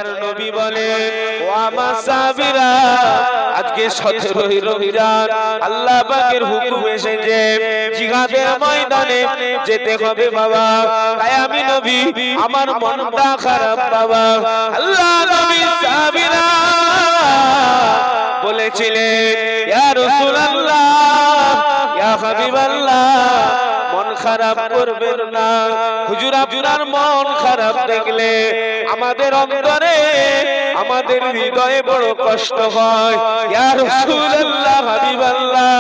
দয়ার নবী বলে, ও আমার সাহাবীরা, আজকে 17ই রমজান, আল্লাহ পাকের হুকুম এসেছে জিহাদের ময়দানে যেতে হবে বাবা। তাই আমি নবী, আমার মনটা খারাপ বাবা। আল্লাহ নবী সাহাবীরা বলেছিলেন, ইয়া রাসূলুল্লাহ, ইয়া হাবিবাল্লাহ, মন খারাপ করবেন না। হুজুর, আপনার মন খারাপ দেখলে আমাদের অন্তরে, আমাদের হৃদয়ে বড় কষ্ট হয়। ইয়া রাসূলুল্লাহ, হাবিবাল্লাহ,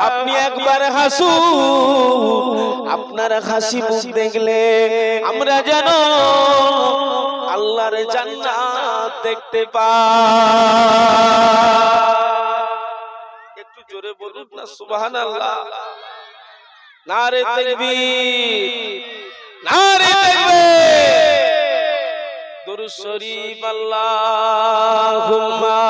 আপনি একবার হাসুন। আপনার হাসি মুখ দেখলে আমরা যেন আল্লাহর জান্নাত দেখতে পাই। একটু জোরে বলুন না সুবহানাল্লাহ। নারে তাকবীর, নারে তাকবীর, দুরূদ শরীফ, আল্লাহুম্মা।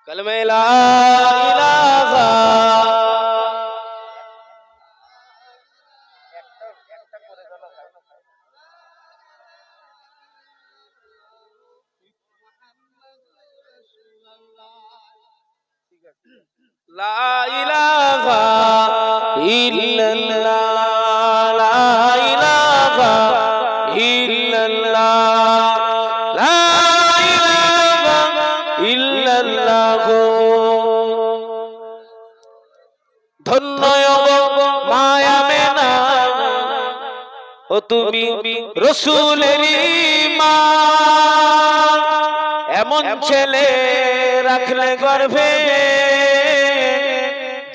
কালেমা লা ইলাহা, লা ইলাহা ইল্লাল্লাহ, লা ইলাহা ইল্লাল্লাহ, লা ইলাহা ইল্লাল্লাহ। ধন্য মায়া মেনা, ও তুমি রাসূলেরই মা। এমন ছেলে রাখলে গর্ভে,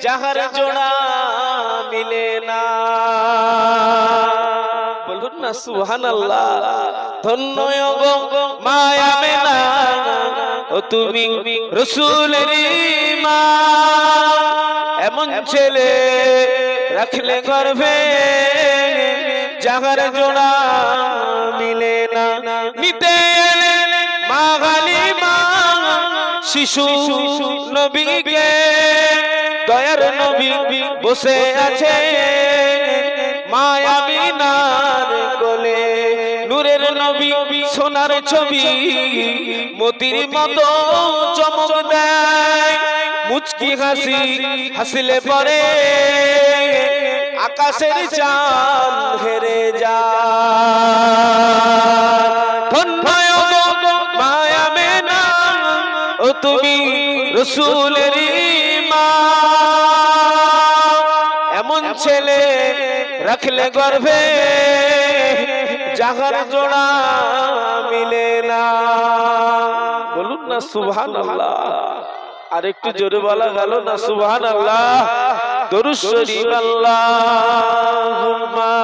যাহার জোড়া মিলে না। বলুন না সুবহানাল্লাহ। ধন্য মায়া মেনা, ও তুমি রাসূলেরই মা। এমন ছেলে রাখলে গর্ভে, যাহার জোড়া মিলে না। নিতে মা হালিমা শিশু নবীকে, দয়ার নবী বসে আছে মা আমিনার কোলে। নূরের নবী সোনার ছবি, মতির মতো চমক দেয়। মুচকি হাসি হাসলে পরে আকাশের চাঁদ হেরে যায়। ধন্য মায়া মেনা, ও তুমি রাসূলেরই মা। এমন ছেলে রাখলে গর্ভে, যাহার জোড়া মিলে না। বলুন না সুবহানাল্লাহ। আর একটু জোরে বলা গেল না সুবহানাল্লাহ। দরুদ শরীফ, আল্লাহুম্মা।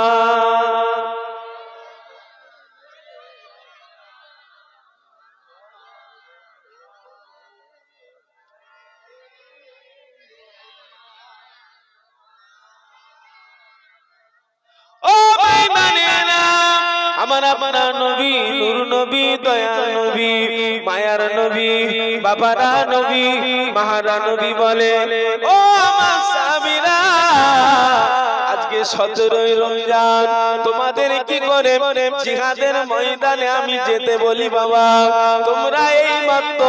ও বেঈমানেরা, আমার আপনার নবী, নূর নবী, দয়ার নবী, মায়ার নবী, বাবারা নবী, মাহারা নবী বলে, ও আমার সাহাবীরা, আজকে 17ই রমজান, তোমাদের কি করে জিহাদের ময়দানে আমি যেতে বলি বাবা? তোমরা এই মাত্র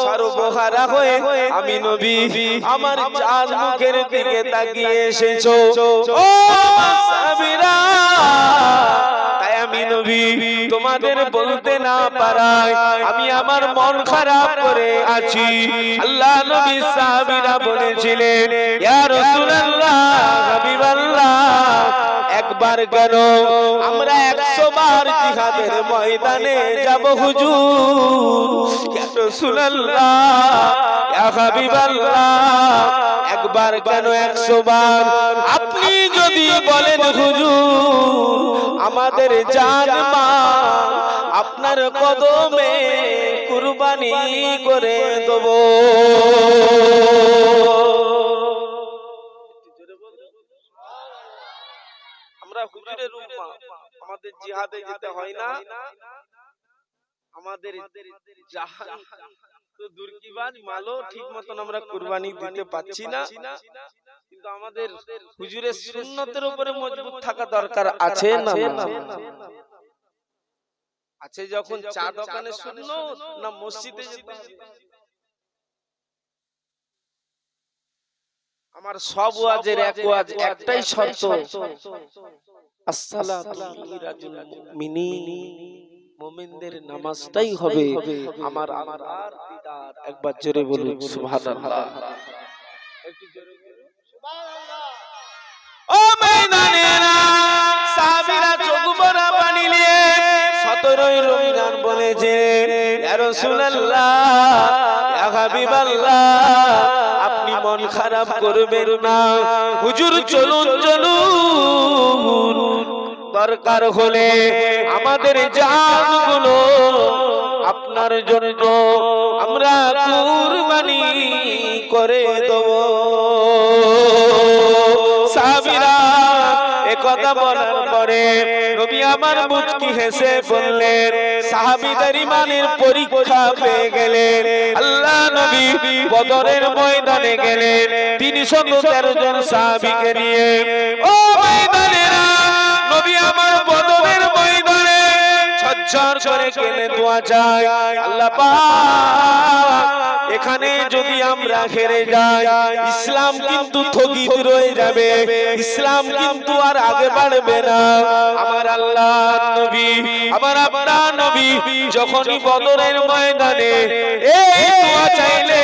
সর্বহারা হয়ে আমি নবী আমার চাঁদ মুখের দিকে তাকিয়ে এসেছো। ও সাহাবীরা, তাই আমি নবী তোমাদের বলতে না পারায় আমি আমার মন খারাপ করে আছি। আল্লাহ নবী সাহাবীরা বলেছিলেন, ইয়া রাসূলুল্লাহ, হাবিবাল্লাহ, একবার কেন আমরা 100 বার জিহাদের ময়দানে যাব হুজুর। ইয়া রাসূলুল্লাহ, ইয়া হাবিবাল্লাহ, একবার কেন 100 বার? আপনি যদি বলেন হুজুর আমাদের জান মাল আপনার কদমে কুরবানি করে দেব। আমরা হুজুরের উম্মাহ, আমাদের জিহাদে যেতে হয় না? আমাদের জাহান তো দুর্গিবাজ মালও ঠিক মতন আমরা কুরবানি দিতে পাচ্ছি না, কিন্তু আমাদের হুজুরের সুন্নতের উপরে মজবুত থাকা দরকার আছে না? আছে যখন চা দোকানে সুন্নত না মসজিদে যেতে হবে? আমার সব ওয়াজের এক ওয়াজ একটাই শর্ত, আসসালাতু মিরাজুল মুমিনিন, মুমিনদের নামাজটাই হবে আমার আল্লাহর দিদার। একবার জোরে বলুন সুবহানাল্লাহ। একটু জোরে বলুন সুবহানাল্লাহ। ও ময়দানেরা সাহাবীরা চোখ ভরা পানি নিয়ে 17ই রমজান বলেছে, ইয়া রাসূলুল্লাহ, ইয়া হাবিবাল্লাহ, আপনি মন খারাপ করবেন না, হুজুর চলুন চলুন, দরকার হলে আমাদের জানগুলো আপনার জন্য আমরা কুরবানি করে দেব। সাহাবীরা একথা বলার পরে নবী আমার মুচকি হেসে বললেন, সাহাবীদের ঈমানের পরীক্ষা পেয়ে গেলেন। আল্লাহ নবী বদরের ময়দানে গেলেন 313 জন সাহাবীকে নিয়ে। ও ময়দানেরা, নবী আমার বদরের ময়দানে ঝরঝর করে কেনে দোয়া চায়, আল্লাহ পাক, এখানে যদি আমরা হেরে যাই ইসলাম কিন্তু স্থগিত রয়ে যাবে, ইসলাম কিন্তু আর আগে বাড়বে না। আমার আল্লাহ নবী, আমার আপনার নবী যখনই বদরের ময়দানে এই দোয়া চাইলে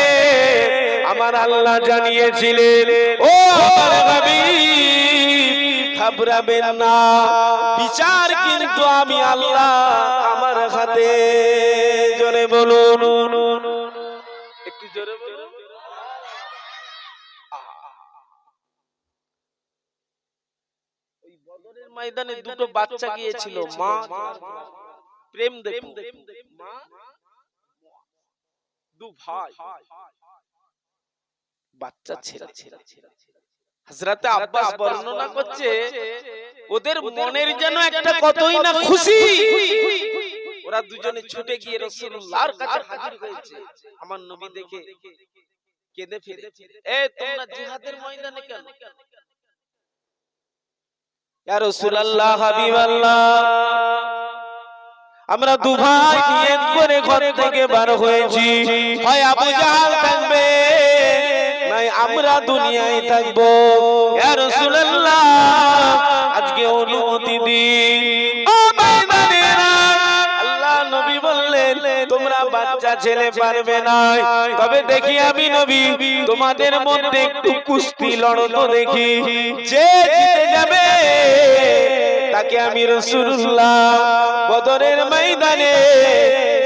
আমার আল্লাহ জানিয়েছিলেন, ও আমার হাবিব, ঘাবড়াবেন না, বিচার কিন্তু আমি আল্লাহ আমার হাতে। জোরে বলুন, একটু জোরে বলুন। ওই বদরের ময়দানে দুটো বাচ্চা গিয়েছিল, মা প্রেম দেখুন, মা দু ভাই বাচ্চা ছেড়ে হযরতে আব্বাস বর্ণনা করছে, ওদের মনের যেন একটা কতই না খুশি, ওরা দুজনে ছুটে গিয়ে রাসূলুল্লাহর কাছে হাজির হয়েছে। আমার নবী দেখে কেঁদে ফেলেছে, এ তোমরা জিহাদের ময়দানে কেন? ইয়া রাসূলুল্লাহ, হাবিবাল্লাহ, আমরা দু ভাই নিয়ত করে ঘর থেকে বার হয়েছি, হয় আবু জাহাল থাকবে নাই আমরা দুনিয়ায় থাকবো। ইয়া রাসূলুল্লাহ, আজকে অনুমতি দিন। ও ময়দানেরা, আল্লাহ নবী বললেন, তোমরা বাচ্চা ছেলে পারবে না, তবে দেখি আমি নবী তোমাদের মধ্যে একটু কুস্তি লড়ো তো দেখি, যে জিতে যাবে তাকে আমি রাসূলুল্লাহ বদরের ময়দানে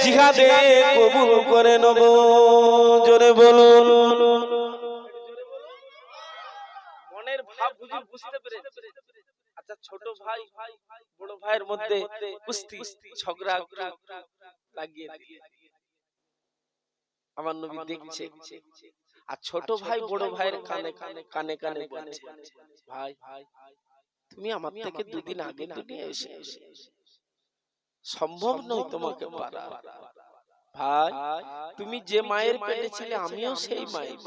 জিহাদে কবুল করে নেব। জোরে বলুন। মনের ভাব হুজুর বুঝতে পেরেছে। আচ্ছা, ছোট ভাই বড় ভাইয়ের মধ্যে কুস্তি ঝগড়া লাগিয়ে দিয়ে আমার নবী দেখছে, আর ছোট ভাই বড় ভাইয়ের কানে কানে বলছে, ভাই তুমি আমার থেকে দুদিন আগে দুনিয়া এসে সম্ভব নয় তোমাকে পারা। ভাই, তুমি যে মায়ের পেটে ছিলে আমিও সেই মায়ের।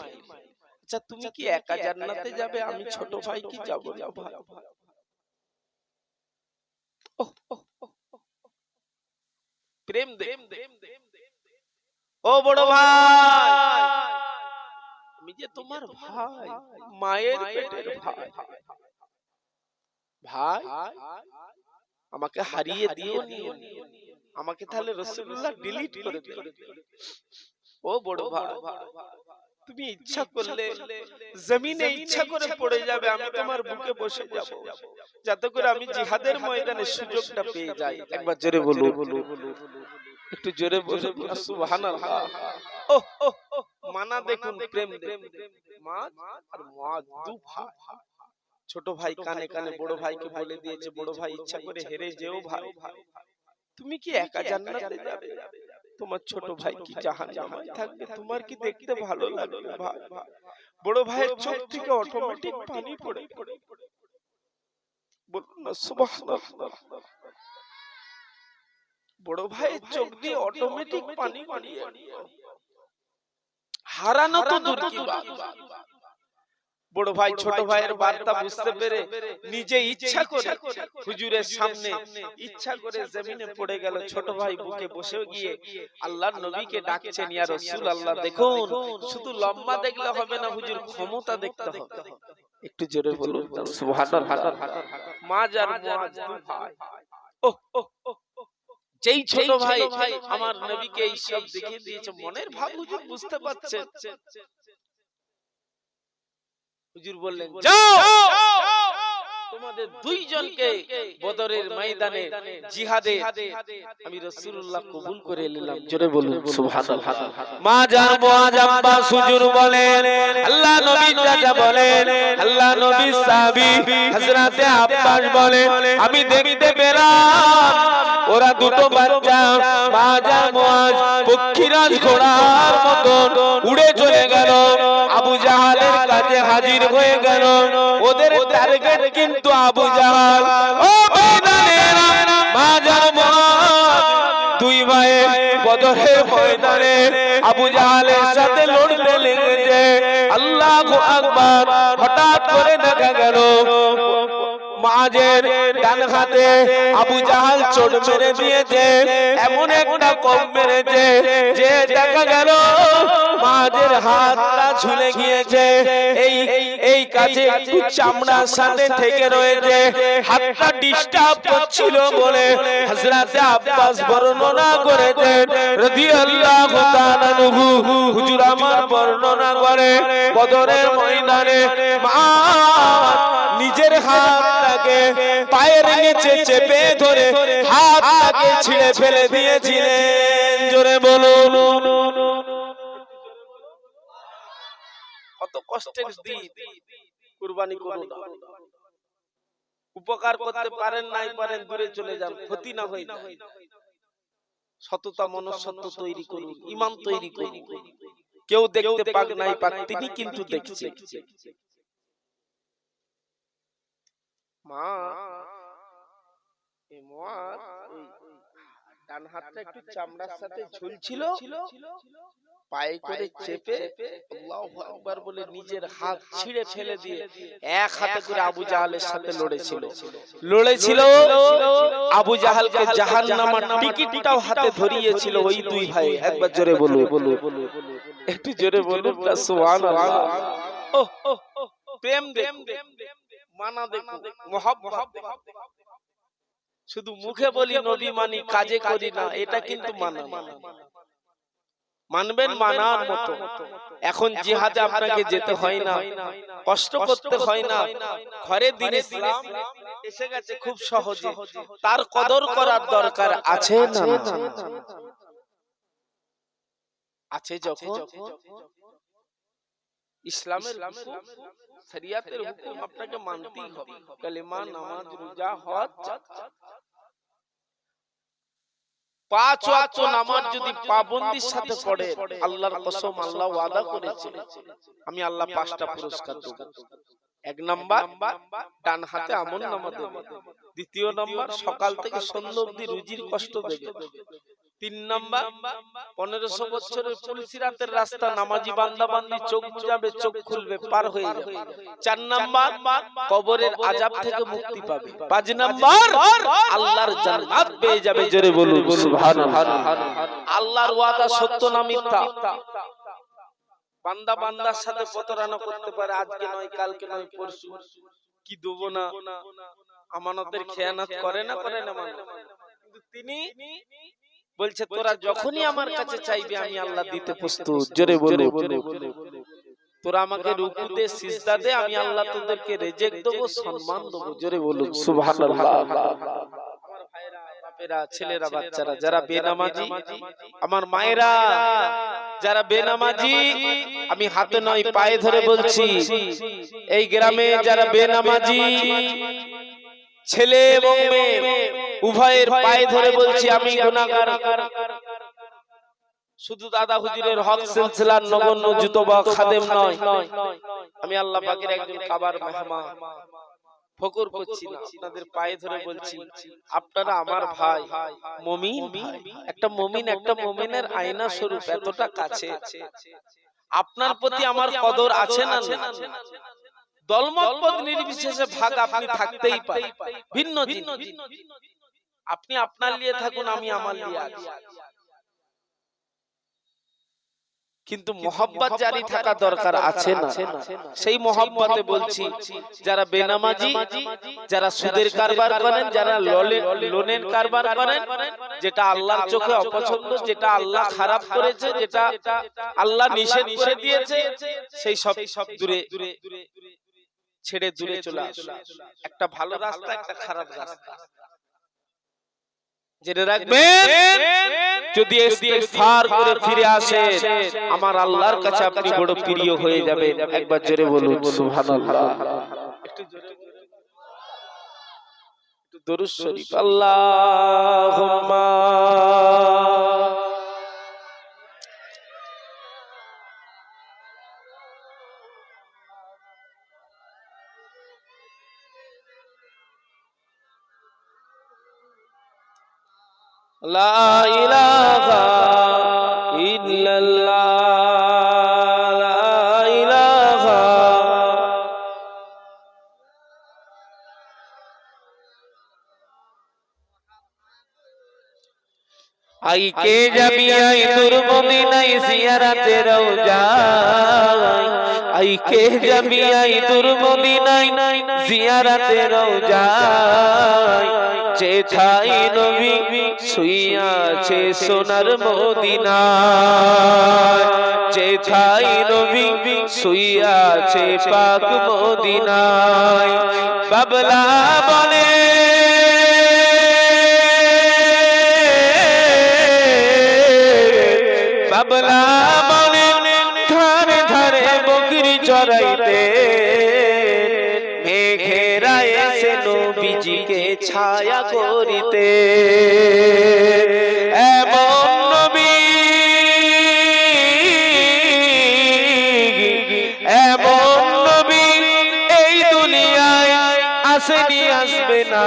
আচ্ছা, তুমি কি একা জান্নাতে যাবে, আমি ছোট ভাই কি যাব না? ভাই, প্রেম দে। ও বড় ভাই, আমি যে তোমার ভাই, মায়ের পেটের ভাই, ভাই আমাকে হারিয়ে দিও নি, আমাকে তাহলে রাসূলুল্লাহ ডিলিট করে দিও। ও বড় ভাই, তুমি ইচ্ছা করলে জমিনে ইচ্ছা করে পড়ে যাবে, আমি তোমার বুকে বসে যাব, যাতে করে আমি জিহাদের ময়দানে সুযোগটা পেয়ে যাই। একবার জোরে বলুন, একটু জোরে বলুন সুবহানাল্লাহ। ও মানা দেখুন, প্রেম মা আর মা দু ভাই, ছোট ভাই কানে কানে বড় ভাইকে বলে দিয়েছে, বড় ভাই ইচ্ছা করে হেরে যেও ভাই, তুমি কি একা জান্নাতে যাবে, তোমার ছোট ভাই কি জাহান্নামে থাকবে, তোমার কি দেখতে ভালো লাগবে? ভাই, বড় ভাইয়ের চোখ থেকে অটোমেটিক পানি পড়ে পড়ে বলুন না সুবহানাল্লাহ। বড় ভাই চোখ দিয়ে অটোমেটিক পানি গড়িয়ে হারানো তো দূর কি বাত। বড় ভাই ছোট ভাইয়ের বার্তা বুঝতে পেরে নিজে ইচ্ছা করে হুজুরের সামনে ইচ্ছা করে জমিনে পড়ে গেল। ছোট ভাই বুকে বসে গিয়ে আল্লাহর নবীকে ডাকছেন, ইয়া রাসূলুল্লাহ দেখুন, শুধু লম্বা দেখলে হবে না, হুজুর ক্ষমতা দেখতে হবে। একটু জোরে বলুন সুবহানাল্লাহ। মা যার মুআজ দুই ভাই, যেই ছোট ভাই আমার নবীকে এই সব দেখিয়ে দিয়েছে, মনের ভাব হুজুর বুঝতে পারছেন। হুজুর বললেন, যাও তোমাদের দুইজনকে বদরের ময়দানে জিহাদে আমি রাসূলুল্লাহ কবুল করে নিলাম। জোরে বলুন সুবহানাল্লাহ। মা জান মুআজ আব্বাস হুজুর বলেন, আল্লাহ নবী চাচা বলেন, আল্লাহ নবী সাহাবী হযরতে আব্বাস বলেন, আমি দেখতে পেলাম ওরা দুটো বাচ্চা মা জান মুআজ পক্ষীরাজ ঘোড়ার মতন উড়ে চলে গেল, আবু জাহালের কাছে হাজির হয়ে গেল। ওদের টার্গেট কিন্তু আবু জাহাল। ও ময়দানের মা জান মুআজ দুই ভাই বদরের ময়দানে আবু জাহালের সাথে লড়তে লেগেছে। আল্লাহু আকবার। হঠাৎ করে দেখা গেল মুআজের ডান হাতে আবু জাহাল চোট মেরে দিয়েছে, এমন একটা কম মেরেছে যে দেখা গেল মুআজের হাতটা ঝুলে গিয়েছে। এই কাছে একটু চামড়ার সাথে থেকে রয়েছে, হাতটা ডিস্টার্ব করছিল বলে হযরতে আব্বাস বর্ণনা করেছেন রাদিয়াল্লাহু তাআলা আনহু। হুজুর আমার বর্ণনা করে বদরের ময়দানে মুআজ নিজের হাতটাকে পায়ের নিচে চেপে ধরে হাতটাকে ছিঁড়ে ফেলে দিয়েছিলেন। জোরে বলুন। কত কষ্টের দিন। কুরবানি করুন, উপকার করতে পারেন নাই পারেন দূরে চলে যান, ক্ষতি না হয়। সততা মনুষ্যত্ব তৈরি করুন, ঈমান তৈরি করুন। কেউ দেখতে পাক নাই পাক, তিনি কিন্তু দেখছেন। মা এই মুআজ ডান হাতটা একটু চামড়ার সাথে ঝুলছিল, পায়ে করে চেপে আল্লাহু আকবার বলে নিজের হাত ছিঁড়ে ফেলে দিয়ে এক হাতে করে আবু জাহালের সাথে লড়েছিল। আবু জাহালকে জাহান্নামের টিকিটটাও হাতে ধরিয়েছিল ওই দুই ভাই। একবার জোরে বলুন, একটু জোরে বলুন সুবহানাল্লাহ। প্রেম দেখুন, মানা দেখুন, মুহাব্বত। শুধু মুখে বলি নবী মানি, কাজে করি না, এটা কিন্তু মানা মানবেন মানার মতো। এখন জিহাদে আপনাকে যেতে হয় না, কষ্ট করতে হয় না, ঘরে দিন ইসলাম এসে গেছে খুব সহজে। তার কদর করার দরকার আছে না? আছে। যখন ইসলামের শরিয়াতের হুকুম আপনাকে মানতেই হবে। কালেমা, নামাজ, রোজা, হজ, যাকাত, 5 ওয়াক্ত নামাজ যদি পাবন্দির সাথে পড়ে, আল্লাহর কসম আল্লাহ ওয়াদা করেছে আমি আল্লাহ 5টা পুরস্কার দেব। 1 নাম্বার ডান হাতে আমল নামা দেব। 2 নাম্বার সকাল থেকে সন্ধ্যা অবধি রুজির কষ্ট দেবে। 3 নাম্বার 1500 বছরের পুলসিরাতের রাস্তা নামাজি বান্দা বান্দি চোখ বুজাবে, চোখ খুলবে, পার হয়ে যাবে। 4 নাম্বার কবরের আযাব থেকে মুক্তি পাবে। 5 নাম্বার আল্লাহর জান্নাত পেয়ে যাবে। জোরে বলুন সুবহানাল্লাহ। আল্লাহর ওয়াদা সত্য না মিথ্যা? বান্দা বান্দার সাথে প্রতারণা করতে পারে, আজকে নয় কালকে নয় পরশু, কি দেব না, আমানতের খেয়ানত করে না কিন্তু তিনি বলছে তোরা যখনই আমার কাছে চাইবে আমি আল্লাহ দিতে প্রস্তুত। জোরে বলুন। তোরা আমাকে রুকু দে, সিজদা দে, আমি আল্লাহ তোদেরকে রিজিক দেব, সম্মান দেব। জোরে বলুন সুবহানাল্লাহ। আমার ভাইরা, বাপেরা, ছেলেরা, বাচ্চারা যারা বেনামাজি, আমার মায়েরা যারা বেনামাজি, আমি হাতে নয় পায়ে ধরে বলছি, এই গ্রামে যারা বেনামাজি ছেলে এবং মেয়ে উভয়ের পায়ে ধরে বলছি আমি গুনাহগার। শুধু দাদা হুজুরের হক সিলসিলার নগণ্য জুতো বা খাদেম নয়, আমি আল্লাহ পাকের একজন কাবার মেহমান। ফকর করছি না, আপনাদের পায়ে ধরে বলছি আপনারা আমার ভাই মুমিন ভাই। একটা মুমিন একটা মুমিনের আয়না স্বরূপ, এতটা কাছে। আপনার প্রতি আমার কদর আছে না? দলমত পদ নির্বিশেষে ভাগ আপনি থাকতেই পারেন, ভিন্ন জিনিস। আপনি আপনার নিয়ে থাকুন, আমি আমার নিয়ে আছি, কিন্তু মোহাব্বত জারি থাকা দরকার আছে না? সেই মোহাব্বতে বলছি, যারা বেনামাজি, যারা সুদের কারবার করেন, যারা লোনের কারবার করেন, যেটা আল্লাহর চোখে অপছন্দ, যেটা আল্লাহ খারাপ করেছে, যেটা আল্লাহ নিষেধ করে দিয়েছে, সেই সব দূরে ছেড়ে দূরে চলে আসুন। একটা ভালো রাস্তা, একটা খারাপ রাস্তা জেনে রাখবেন। যদি ইস্তিগফার করে ফিরে আসেন, আমার আল্লাহর কাছে আপনি বড় প্রিয় হয়ে যাবেন। একবার জোরে বলুন সুবহানাল্লাহ। একটু জোরে, একটু দরুদ শরীফ। আল্লাহুম্মা লা ইলাহা ইল্লাল্লাহ, লা ইলাহা। আই কে যাবি আই নূর মদিনায় জিয়ারতে রওজা, আই কে যাবি আই নূর মদিনায় জিয়ারতে রওজা, যেথায় নবী শুইয়া আছে সোনার মদিনায়, যেথায় নবী শুইয়া আছে পাক মদিনায়। বাবলা বলে বাবলা বলে ধারে ধারে বকরি চরাইতে, মেঘেরা এসে নবীজিকে ছায়া করিতে। এমন নবী, এমন নবী এই দুনিয়ায় আসেনি, আসবে না।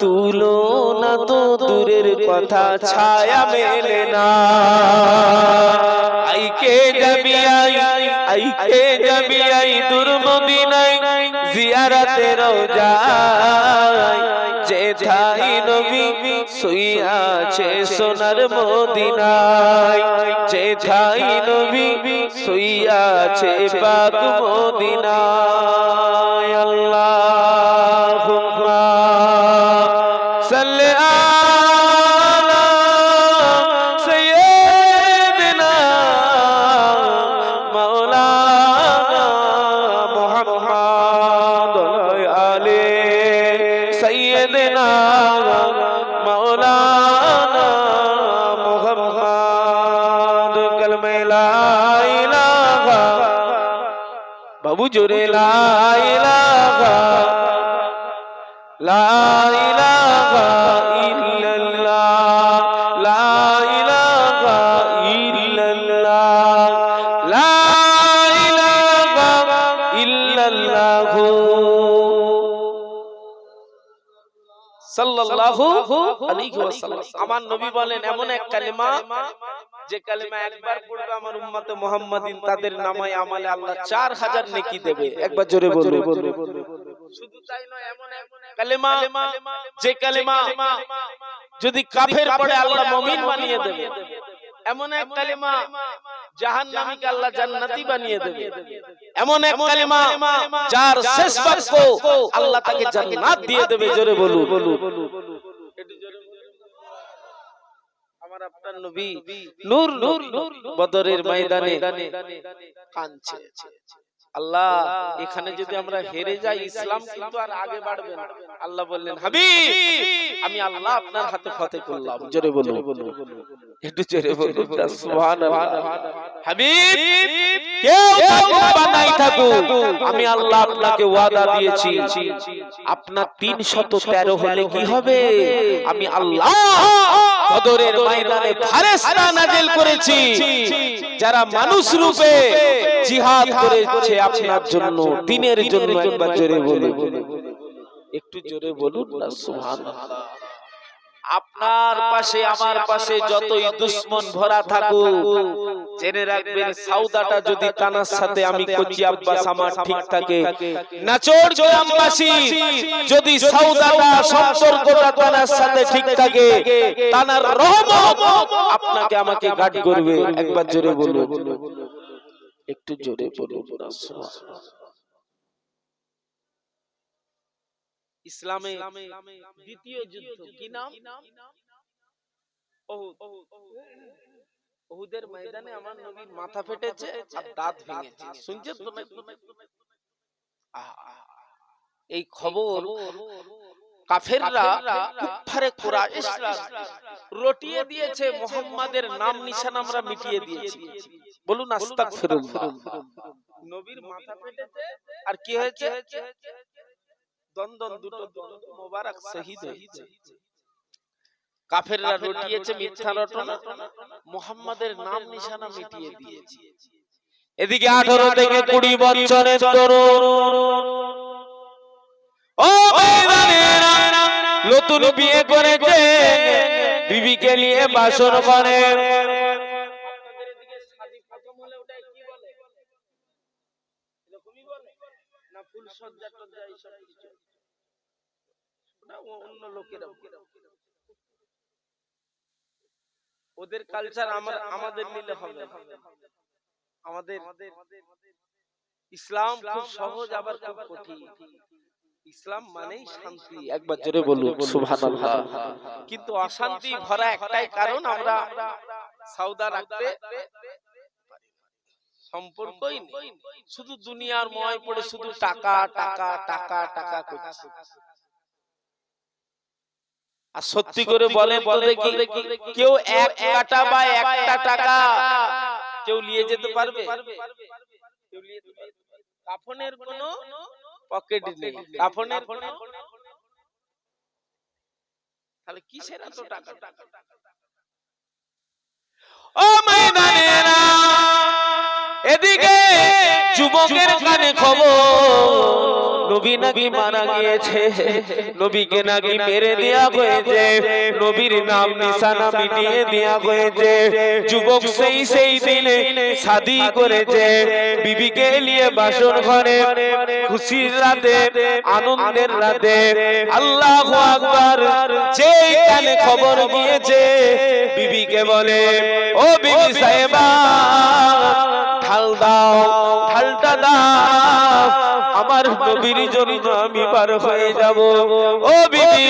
তুলনা তো দূরের কথা, ছায়া মেলে না। আই কে যাবি আই কে যাবি আই দূর মদিনায় জিয়ারতে রওজা, যেথায় নবী শুইয়া আছে সোনার মদিনায়, যেথায় নবী শুইয়া আছে পাক মদিনায়। আল্লাহুম্মা সাল্লি আলা সাইয়্যিদিনা মাওলানা মুহাম্মদ আলে সাইয়্যিদিনা মাওলানা মুহাম্মদ। কালমে লা ইলাহা, বাবু জোরে লা ইলাহা, লা ইলাহা ইল্লাল্লাহ, লা ইলাহা ইল্লাল্লাহ, লা ইলাহা ইল্লাল্লাহ সাল্লাল্লাহু আলাইহি ওয়াসাল্লাম। আমার নবী বলেন এমন এক কালেমা, যে কালেমা একবার পড়বে আমার উম্মতে মুহাম্মাদিন, তাদের নামায়ে আমলে আল্লাহ 4000 নেকি দেবে। একবার জোরে বলুন। শুধু তাই নয়, এমন এক কালেমা, যে কালেমা যদি কাফের পড়ে আল্লাহ মুমিন বানিয়ে দেবে। এমন এক কালেমা জাহান্নামীকে আল্লাহ জান্নাতি বানিয়ে দেবে। এমন এক কালেমা যার শেষ বাক্য আল্লাহ তাকে জান্নাত দিয়ে দেবে। জোরে বলুন। আমার আপনার নবী নূর নূর বদরের ময়দানে কাঁদছে। আল্লাহ, এখানে যদি আমরা হেরে যাই, ইসলাম কিন্তু আর আগে বাড়বে না। আল্লাহ বললেন, হাবিব, আমি আল্লাহ আপনার হাতে ফতে করলাম। জোরে বলুন, একটু জোরে বলুন সুবহানাল্লাহ। হাবিব, কেউ থাকুক বা নাই থাকুক, আমি আল্লাহ আপনাকে ওয়াদা দিয়েছি, আপনার 313 হলে কি হবে? আমি আল্লাহ বদরের ময়দানে ফেরেশতা নাজিল করেছি যারা মানুষ রূপে জিহাদ করেছে আপনার জন্য, দ্বীনের জন্য। একবার জোরে বলুন, একটু জোরে বলুন না সুবহানাল্লাহ। আপনার পাশে আমার পাশে যতই দুশমন ভরা থাকুক, জেনে রাখবেন সওদাটা যদি তানার সাথে আমি কচি আব্বাস আমার ঠিক থাকে, নাচোর গ্রামবাসী যদি সওদাটা সম্পর্কটা তানার সাথে ঠিক থাকে, তানার রহমত আপনাকে আমাকে গার্ড করবে। একবার জোরে বলুন, একটু জোরে বলুন না সুবহানাল্লাহ। ইসলামে দ্বিতীয় যুদ্ধ কি নাম? উহুদ। উহুদের ময়দানে আমার নবীর মাথা ফেটেছে আর দাঁত ভেঙেছে, শুনছেন তো? এই খবর কাফেররা, কুফারে কুরাইশরা রটিয়ে দিয়েছে, মুহাম্মাদের নাম নিশান আমরা মিটিয়ে দিয়েছি। বলুন আস্তাগফিরুল্লাহ। নবীর মাথা ফেটেছে আর কি হয়েছে? দন্দন দুটো মোবারক শহীদ হয়েছে। কাফেররা রটিয়েছে মিথ্যা রটনা, মুহাম্মাদের নাম নিশানা মিটিয়ে দিয়েছে। এদিকে 18 থেকে 20 বছরের তরুণ, ও ভাইরা, নতুন বিয়ে করেছে, বিবিকে নিয়ে বাসর করে। আপনাদের এদিকে শাদী প্রথম হলে ওটা কি বলে? এরকমই বলে না ফুল সজ্জা টজ্জা এইসব কিছু? না অন্য লোকেরা, ওদের কালচার আমাদের নিলে হবে। আমাদের ইসলাম খুব সহজ আবার খুব কঠিন। ইসলাম মানেই শান্তি। একবার জোরে বলুন সুবহানাল্লাহ। কিন্তু অশান্তি ভরা একটাই কারণ, আমরা সওদা রাখতে সম্পর্কই নেই, শুধু দুনিয়ার মোহে পড়ে শুধু টাকা টাকা টাকা টাকা করছে। আর সত্যি করে বলেন তো দেখি, কেউ এক কাটা বা একটা টাকা কেউ নিয়ে যেতে পারবে? কাফনের কোনো পকেট নেই, কাফনের কোনো, তাহলে কিসের এত টাকা? ও ময়দানেরা, এদিকে যুবকের কানে খবর, নবী নাকি মারা গিয়েছে, নবীকে নাকি মেরে দেয়া হয়েছে, নবীর নাম নিশানা মিটিয়ে দেয়া হয়েছে। যুবক সেই দিনে শাদী করেছে, বিবিকে নিয়ে বাসর ঘরে, খুশির রাতে, আনন্দের রাতে। আল্লাহু আকবার। যেই কানে খবর গিয়েছে, বিবিকে বলে, ও বিবি সাহেবা, ঢাল দাও, ঢালটা দাও, আমার নবীর জন্য আমি পার হয়ে যাব। ও বিবি,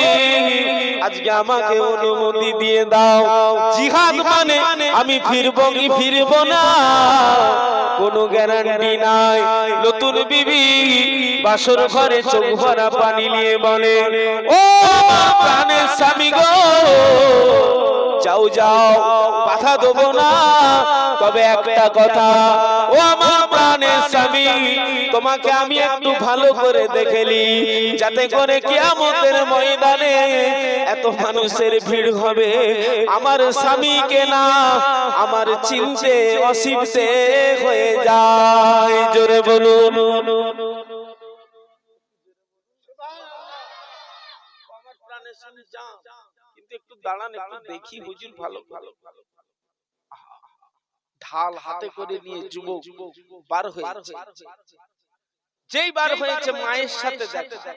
আজকে আমাকে অনুমতি দিয়ে দাও। জিহাদ মানে আমি ফিরবো কি ফিরবো না কোনো গ্যারান্টি নাই। নতুন বিবি বাসর ঘরে চোখ ভরা পানি নিয়ে বলে, ও প্রাণের স্বামী গো, যাও যাও, বাধা দেবো না, তবে একটা কথা, ও আমার প্রাণের স্বামী, তোমাকে আমি একটু ভালো করে দেখেলি, যাতে করে কিয়ামতের ময়দানে এত মানুষের ভিড় হবে, আমার স্বামীকে না আমার চিনতে অসিবতে হয়ে যায়। জোরে বলুন। আমার প্রাণের স্বামী যা, কিন্তু একটু দাঁড়ান, একটু দেখি হুজুর, ভালো ভালো ভালো। ঢাল হাতে করে নিয়ে যুবক বার হয়েছে। যেই বার হয়েছে মায়ের সাথে দেখা,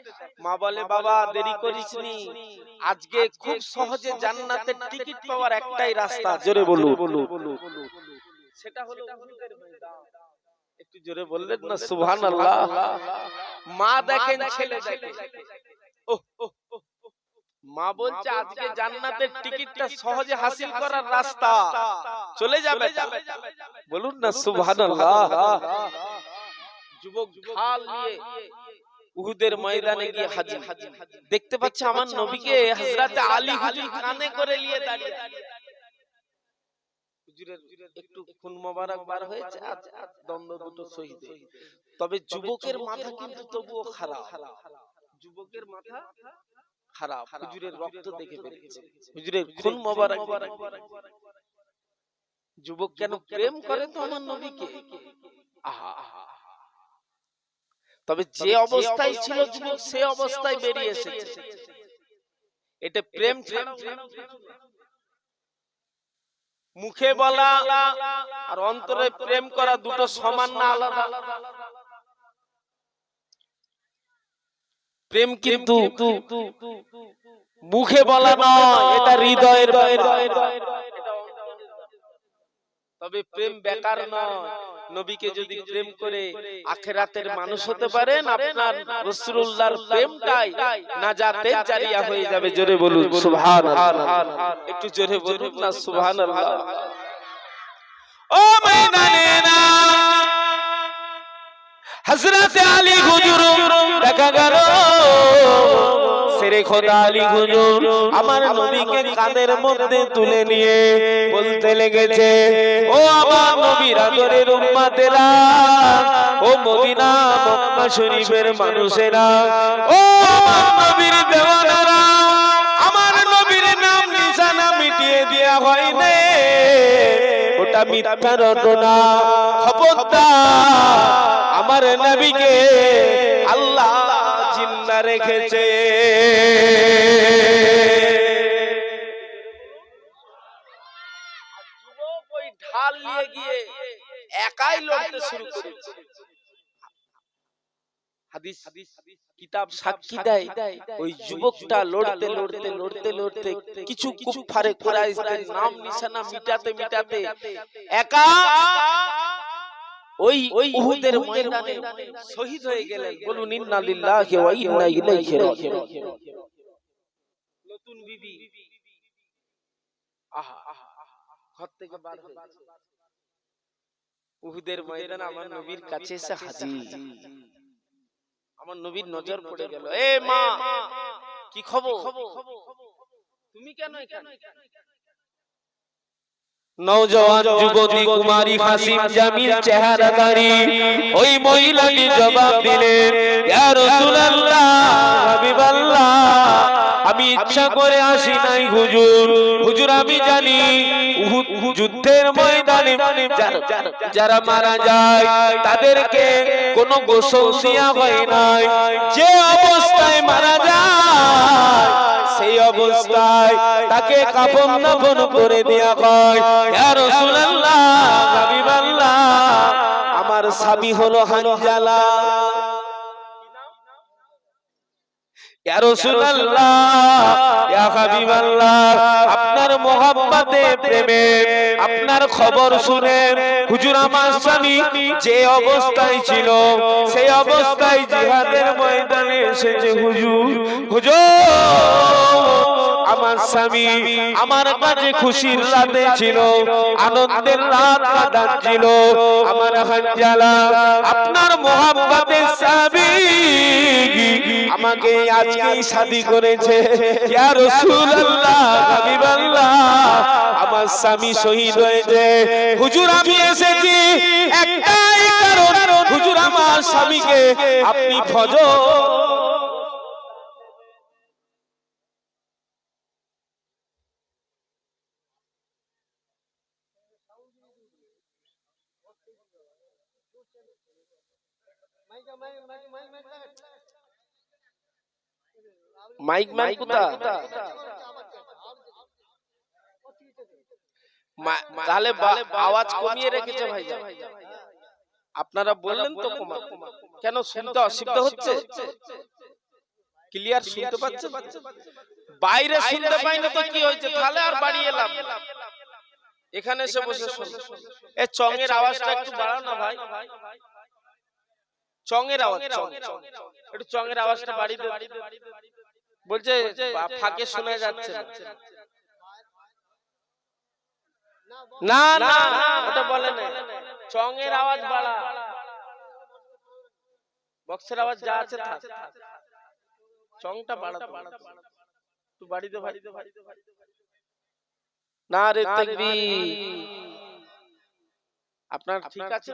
মা বলে, বাবা দেরি করিসনি, আজকে খুব সহজে জান্নাতের টিকিট পাওয়ার একটাই রাস্তা। জোরে বলুন। সেটা হলো উহুদের ময়দান। একটু জোরে বললেন না সুবহানাল্লাহ। মা দেখেন, ছেলে দেখেন, মা বলছে আজকে জান্নাতের টিকিটটা সহজে হাসিল করার রাস্তা চলে যাবে। বলুন না সুবহানাল্লাহ। যুবক ঢাল নিয়ে উহুদের ময়দানে গিয়ে হাজির, দেখতে পাচ্ছে আমার নবীকে হযরত আলী হুজুর কানে করে নিয়ে দাঁড়িয়ে। হুজুরের একটু খুন মোবারক বার হয়েছে, আজ দ্বন্দ্ব দুটো শহীদ। তবে যুবকের মাথা কিন্তু তবুও খারাপ, যুবকের মাথা খারাপ, হুজুরের রক্ত দেখে বেরিয়েছে, হুজুরের খুন মোবারক। যুবক কেন প্রেম করে তো আমার নবীকে? আহা, তবে যে অবস্থায় ছিল যুবক সে অবস্থায় বেরিয়ে এসেছে। এটা প্রেম ছাড়া মুখে বলা আর অন্তরে প্রেম করা দুটো সমান না আলাদা? প্রেম কিন্তু মুখে বলা নয়, এটা হৃদয়ের ব্যাপার। তবে প্রেম বেকার নয়। নবীকে যদি প্রেম করে আখিরাতের মানুষ হতে পারেন, আপনার রাসূলুল্লাহর প্রেমটাই নাজাতের জারিয়া হয়ে যাবে। জোরে বলুন সুবহানাল্লাহ। একটু জোরে বলুন না সুবহানাল্লাহ। ও ময়দানে না হযরত আলী হুজুর দেখা গেল, শেরে খোদা আলী হুজুর আমার নবীকে কাঁধের মধ্যে তুলে নিয়ে বলতে লেগেছে, ও আমার নবীর আদরের উম্মতেরা, ও মদিনা মক্কা শরীফের মানুষেরা, ও আমার নবীর দেওয়ানারা, আমার নবীর নাম নিশানা মিটিয়ে দেয়া হয় না, ওটা মিথ্যা রটনা। খবরদার, আমার নবীকে আল্লাহ জিন্দা রেখেছে। যুবক ওই ঢাল নিয়ে গিয়ে একাই লড়তে শুরু করেছে। হাদিস কিতাব সাক্ষী দেয়, ওই যুবকটা লড়তে লড়তে লড়তে লড়তে কিছু কুফারে কুরাইশদের নাম নিশানা মিটাতে মিটাতে একা ওই উহুদের ময়দানে শহীদ হয়ে গেলেন। বলুন ইন্না লিল্লাহি ওয়া ইন্না ইলাইহি রাজিউন। নতুন বিবি আহা ঘর থেকে বার হয়েছে, উহুদের ময়দানে আমার নবীর কাছে এসে হাজির। আমার নবীর নজর পড়ে গেল, এ মা কি খবর, তুমি কেন এখানে? নওজওয়ান যুবতী কুমারী হাসিন জামিল চেহারাদারি ওই মহিলাটি জবাব দিলেন, ইয়া রাসূলুল্লাহ, হাবিবাল্লাহ, আমি ইচ্ছা করে আসি নাই হুজুর। হুজুর আমি জানি উহুদ যুদ্ধের ময়দানে যারা মারা যায় তাদেরকে কোনো গোসল দেয়া হয় নাই, যে অবস্থায় মারা যায় সেই অবস্থায় তাকে কাফন দাফন করে দেয়া হয়। ইয়া রাসূলুল্লাহ, হাবিবাল্লাহ, আমার স্বামী হলো হানজালা। ইয়া রাসূলুল্লাহ, ইয়া হাবিবাল্লাহ, আপনার মোহাব্বতে প্রেমে আপনার খবর শুনে হুজুর আমার স্বামী যে অবস্থায় ছিল সেই অবস্থায় জিহাদের ময়দানে এসেছে। হুজুর, হুজুর, আমার স্বামী আমার কাছে খুশির রাতে ছিল, আনন্দের রাত কাটাচ্ছিল। আমার হানজালা আপনার মোহাব্বতের স্বামী আমাকে আজকেই শাদী করেছে। ইয়া রাসূলুল্লাহ, হাবিবাল্লাহ, আমার স্বামী শহীদ হয়েছে। হুজুর আমি এসেছি একটাই কারণ, হুজুর আমার স্বামীকে আপনি ফজর মাইক ম্যান কুতা তাহলে আওয়াজ কমিয়ে রেখেছে ভাইজান। আপনারা বললেন তো কমা, কেন শুনতে অসুবিধা হচ্ছে? ক্লিয়ার শুনতে পাচ্ছেন? বাইরে শুনতে পাই না তো কি হয়েছে, তাহলে আর বাড়িয়ে লাভ, এখানে এসে বসে শুনুন। এই চঙের আওয়াজটা একটু বাড়াও না ভাই, চঙের আওয়াজ, একটু চঙের আওয়াজটা বাড়িয়ে দাও। বলছে ফাঁকে শোনা যাচ্ছে না। না না ওটা বলে না, চঙের আওয়াজ বাড়া, বক্সের আওয়াজ যা আছে থাক, চংটা বাড়া, তুই বাড়ি দে, বাড়ি দে, বাড়ি দে। নারে তাকবীর। আপনার ঠিক আছে?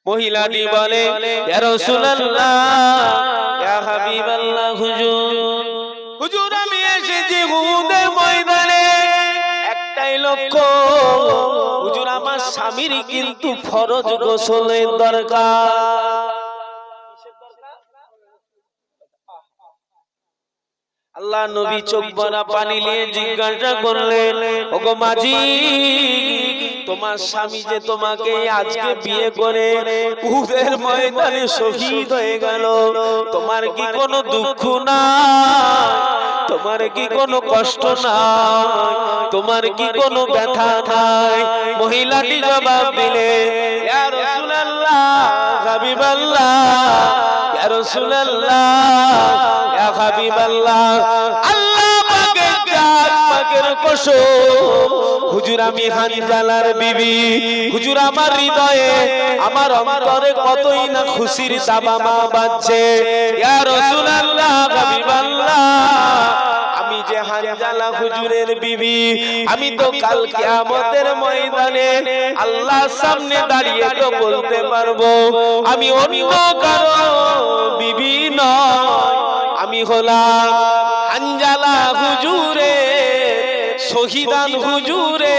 মহিলাটি বলে, ইয়া রাসূলুল্লাহ, ইয়া হাবিবাল্লাহ, হুজুর আমি এসেছি উহুদের ময়দানে একটাই লক্ষ্য, হুজুর আমার স্বামীর কিন্তু ফরজ গোসলের দরকার। আল্লাহ নবী চোখ ভরা পানি নিয়ে জিজ্ঞাসা করলেন, ওগো মাঝি, তোমার স্বামী যে তোমাকে আজকে বিয়ে করে উহুদের ময়দানে শহীদ হয়ে গেল, তোমার কি কোনো দুঃখ না? তোমার কি কোনো কষ্ট নাই? তোমার কি কোনো ব্যথা নাই? মহিলাটি জবাব দিলেন, ইয়া রাসূলুল্লাহ, হাবিবাল্লাহ, ইয়া রাসূলুল্লাহ, ইয়া হাবিবাল্লাহ, আল্লাহ পাকের জাত পাকের কসম, হুজুর আমি হানজালার বিবি, হুজুর আমার হৃদয়ে আমার অন্তরে কতই না খুশির দামামা বাজছে। ইয়া রাসূলুল্লাহ, হাবিবাল্লাহ, আমি যে হানজালা হুজুরের বিবি, আমি তো কাল কিয়ামতের ময়দানে আল্লাহর সামনে দাঁড়িয়ে তো বলতে পারবো আমি অন্য কারো বিবি নয়, আমি হলাম হানজালা হুজুরে, শহীদান হুজুরে